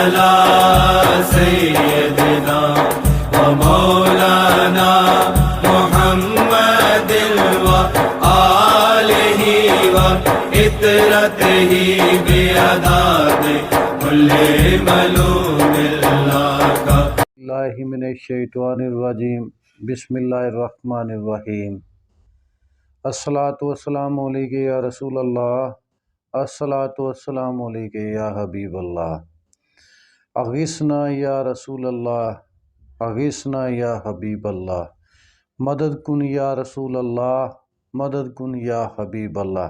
على سيدنا ومولانا محمد وآله وعترته بعدد كل ملوم الله اللہ من الشیطان الرجیم بسم اللہ الرحمن الرحیم الصلاۃ والسلام علیک یا رسول اللہ الصلاۃ والسلام علیک یا حبیب اللہ اغثنا یا رسول اللہ اغثنا یا حبیب اللہ مدد کن یا رسول اللہ مدد کن یا حبیب اللہ۔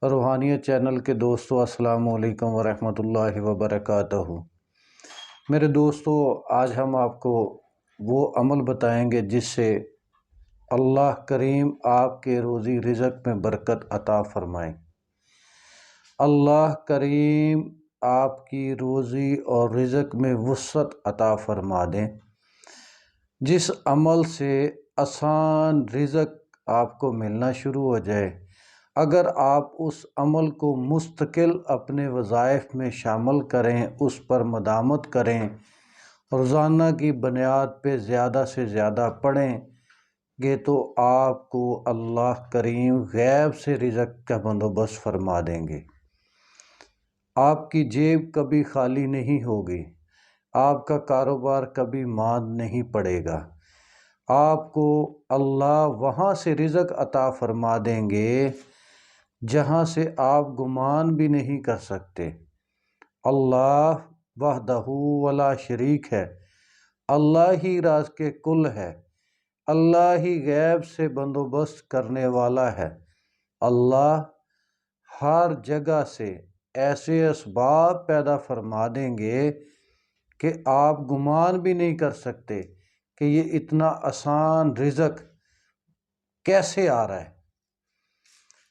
روحانیت چینل کے دوستو السلام علیکم ورحمۃ اللہ وبرکاتہ۔ میرے دوستو، آج ہم آپ کو وہ عمل بتائیں گے جس سے اللہ کریم آپ کے روزی رزق میں برکت عطا فرمائے۔ اللہ کریم آپ کی روزی اور رزق میں وسعت عطا فرما دیں، جس عمل سے آسان رزق آپ کو ملنا شروع ہو جائے۔ اگر آپ اس عمل کو مستقل اپنے وظائف میں شامل کریں، اس پر مداومت کریں، روزانہ کی بنیاد پہ زیادہ سے زیادہ پڑھیں گے تو آپ کو اللہ کریم غیب سے رزق کا بندوبست فرما دیں گے۔ آپ کی جیب کبھی خالی نہیں ہوگی، آپ کا کاروبار کبھی ماند نہیں پڑے گا۔ آپ کو اللہ وہاں سے رزق عطا فرما دیں گے جہاں سے آپ گمان بھی نہیں کر سکتے۔ اللہ وحدہ ولا شریک ہے، اللہ ہی راز کے کل ہے، اللہ ہی غیب سے بندوبست کرنے والا ہے۔ اللہ ہر جگہ سے ایسے اسباب پیدا فرما دیں گے کہ آپ گمان بھی نہیں کر سکتے کہ یہ اتنا آسان رزق کیسے آ رہا ہے۔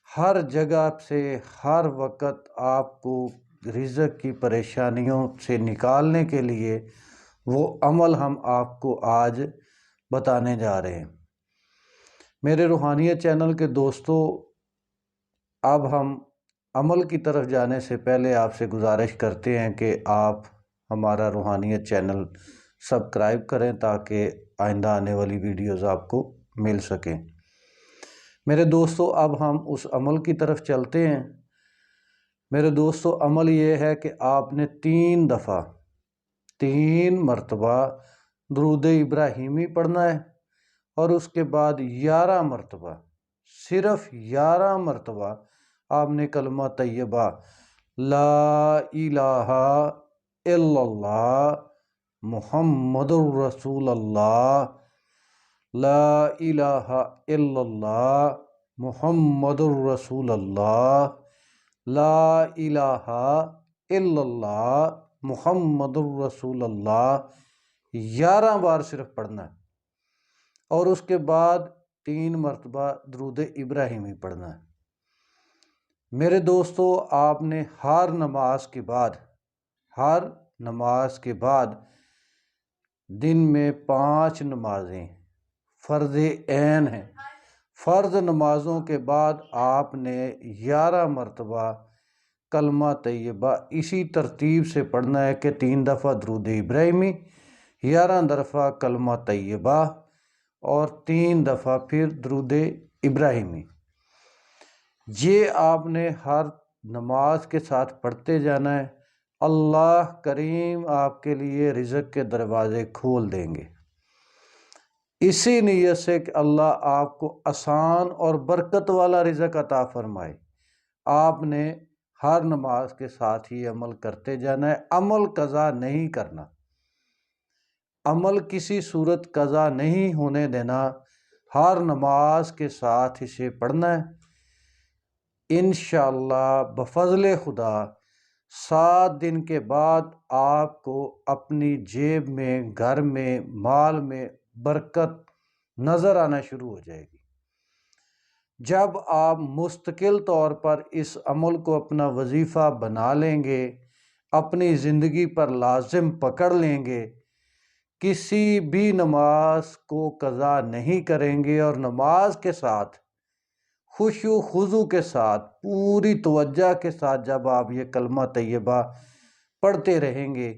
ہر جگہ سے ہر وقت آپ کو رزق کی پریشانیوں سے نکالنے کے لیے وہ عمل ہم آپ کو آج بتانے جا رہے ہیں۔ میرے روحانیت چینل کے دوستو، اب ہم عمل کی طرف جانے سے پہلے آپ سے گزارش کرتے ہیں کہ آپ ہمارا روحانیت چینل سبسکرائب کریں تاکہ آئندہ آنے والی ویڈیوز آپ کو مل سکیں۔ میرے دوستو، اب ہم اس عمل کی طرف چلتے ہیں۔ میرے دوستو، عمل یہ ہے کہ آپ نے 3 مرتبہ درود ابراہیمی پڑھنا ہے اور اس کے بعد 11 مرتبہ، صرف 11 مرتبہ آپ نے کلمہ طیبہ لا الہ الا اللہ محمد الرسول اللہ، لا الہ الا اللہ محمد الرسول اللہ، لا الہ الا اللہ محمد الرسول اللہ 11 بار صرف پڑھنا ہے، اور اس کے بعد 3 مرتبہ درود ابراہیمی پڑھنا ہے۔ میرے دوستو، آپ نے ہر نماز کے بعد دن میں 5 نمازیں فرض عین ہیں، فرض نمازوں کے بعد آپ نے 11 مرتبہ کلمہ طیبہ اسی ترتیب سے پڑھنا ہے کہ 3 دفعہ درود ابراہیمی، 11 دفعہ کلمہ طیبہ اور 3 دفعہ پھر درود ابراہیمی۔ یہ آپ نے ہر نماز کے ساتھ پڑھتے جانا ہے۔ اللہ کریم آپ کے لیے رزق کے دروازے کھول دیں گے، اسی نیت سے کہ اللہ آپ کو آسان اور برکت والا رزق عطا فرمائے۔ آپ نے ہر نماز کے ساتھ ہی عمل کرتے جانا ہے، عمل قضا نہیں کرنا، عمل کسی صورت قضا نہیں ہونے دینا، ہر نماز کے ساتھ اسے پڑھنا ہے۔ انشاءاللہ بفضل خدا 7 دن کے بعد آپ کو اپنی جیب میں، گھر میں، مال میں برکت نظر آنا شروع ہو جائے گی۔ جب آپ مستقل طور پر اس عمل کو اپنا وظیفہ بنا لیں گے، اپنی زندگی پر لازم پکڑ لیں گے، کسی بھی نماز کو قضا نہیں کریں گے اور نماز کے ساتھ خشوع و خضوع کے ساتھ پوری توجہ کے ساتھ جب آپ یہ کلمہ طیبہ پڑھتے رہیں گے،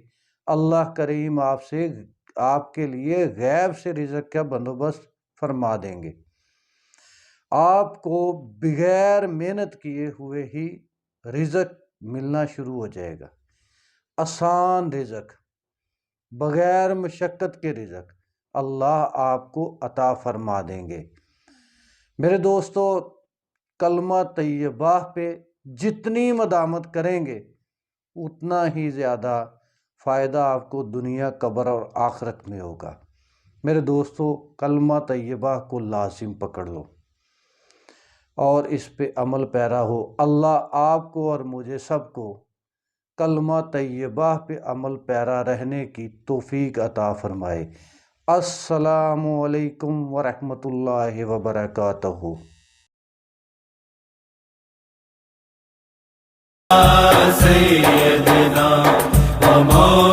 اللہ کریم آپ کے لیے غیب سے رزق کا بندوبست فرما دیں گے۔ آپ کو بغیر محنت کیے ہوئے ہی رزق ملنا شروع ہو جائے گا، آسان رزق، بغیر مشقت کے رزق اللہ آپ کو عطا فرما دیں گے۔ میرے دوستو، کلمہ طیبہ پہ جتنی مدامت کریں گے اتنا ہی زیادہ فائدہ آپ کو دنیا، قبر اور آخرت میں ہوگا۔ میرے دوستو، کلمہ طیبہ کو لازم پکڑ لو اور اس پہ عمل پیرا ہو۔ اللہ آپ کو اور مجھے سب کو کلمہ طیبہ پہ عمل پیرا رہنے کی توفیق عطا فرمائے۔ السلام علیکم ورحمۃ اللہ وبرکاتہ۔ سیدنا و مولانا